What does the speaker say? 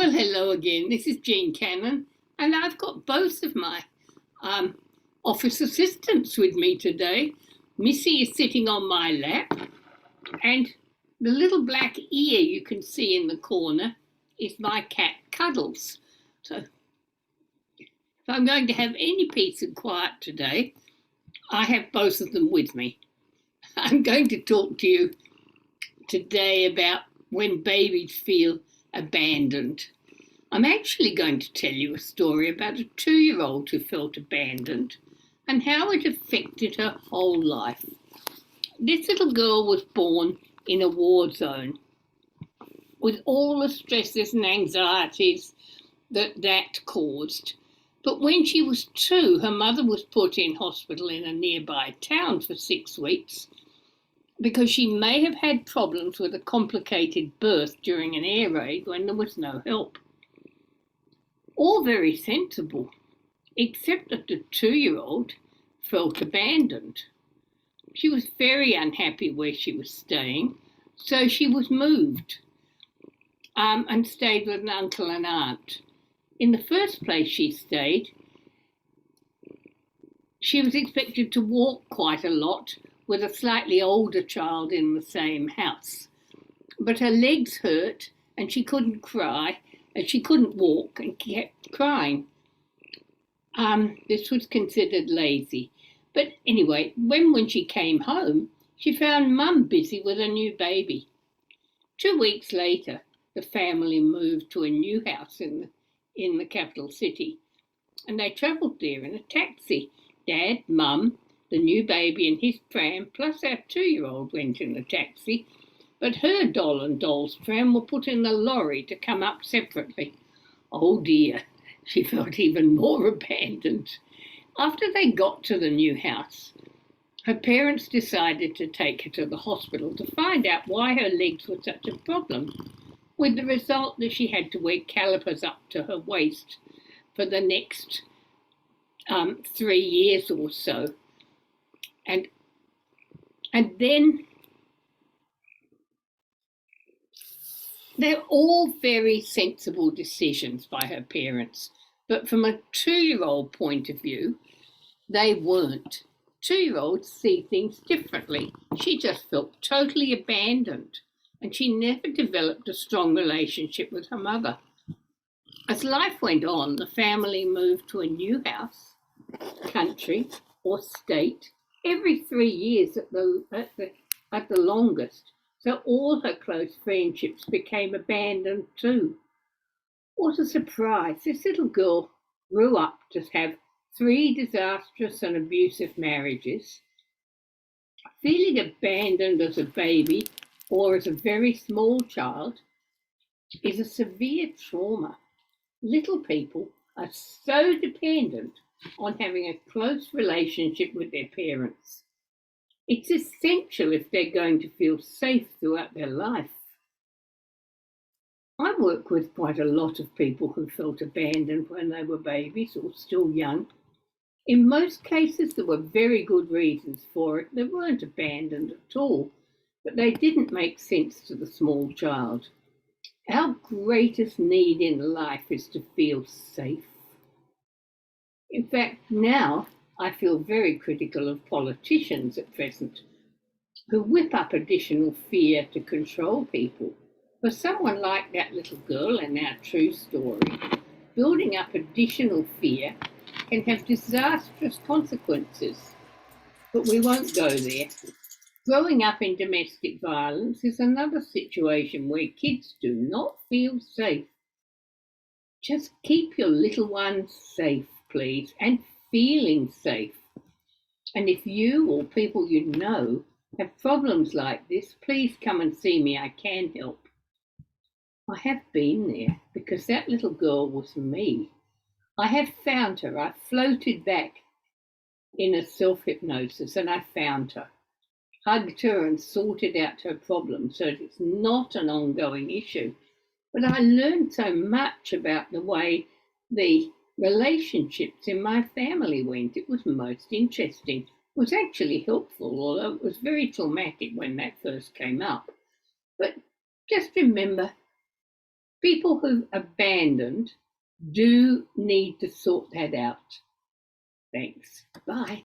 Well, hello again. This is Jean Cannon, and I've got both of my um, office assistants with me today. Missy is sitting on my lap, and the little black ear you can see in the corner is my cat Cuddles. So, if I'm going to have any peace and quiet today, I have both of them with me. I'm going to talk to you today about when babies feel abandoned. I'm actually going to tell you a story about a 2-year-old who felt abandoned and how it affected her whole life. This little girl was born in a war zone with all the stresses and anxieties that caused. But when she was 2, her mother was put in hospital in a nearby town for 6 weeks because she may have had problems with a complicated birth during an air raid when there was no help. All very sensible, except that the 2-year-old felt abandoned. She was very unhappy where she was staying, so she was moved and stayed with an uncle and aunt. In the first place she stayed, she was expected to walk quite a lot with a slightly older child in the same house. But her legs hurt and she couldn't cry, and she couldn't walk and kept crying. This was considered lazy. But anyway, when she came home, she found Mum busy with a new baby. 2 weeks later, the family moved to a new house in the capital city, and they travelled there in a taxi. Dad, Mum, the new baby and his pram, plus our 2-year-old went in the taxi, but her doll and doll's pram were put in the lorry to come up separately. Oh dear, she felt even more abandoned. After they got to the new house, her parents decided to take her to the hospital to find out why her legs were such a problem, with the result that she had to wear calipers up to her waist for the next 3 years or so. And then they're all very sensible decisions by her parents, but from a 2-year-old point of view, they weren't. 2-year-olds see things differently. She just felt totally abandoned, and she never developed a strong relationship with her mother. As life went on, the family moved to a new house, country, or state every 3 years at the longest. So all her close friendships became abandoned too. What a surprise! This little girl grew up to have 3 disastrous and abusive marriages. Feeling abandoned as a baby or as a very small child is a severe trauma. Little people are so dependent on having a close relationship with their parents. It's essential if they're going to feel safe throughout their life. I work with quite a lot of people who felt abandoned when they were babies or still young. In most cases, there were very good reasons for it. They weren't abandoned at all, but they didn't make sense to the small child. Our greatest need in life is to feel safe. In fact, now I feel very critical of politicians at present who whip up additional fear to control people. For someone like that little girl in our true story, building up additional fear can have disastrous consequences. But we won't go there. Growing up in domestic violence is another situation where kids do not feel safe. Just keep your little ones safe, please, and feeling safe. And if you or people you know have problems like this, please come and see me. I can help. I have been there because that little girl was me. I have found her. I floated back in a self-hypnosis and I found her, hugged her and sorted out her problem so that it's not an ongoing issue. But I learned so much about the way the relationships in my family went. It was most interesting. It was actually helpful, although it was very traumatic when that first came up. But just remember, People who've abandoned do need to sort that out. Thanks. Bye.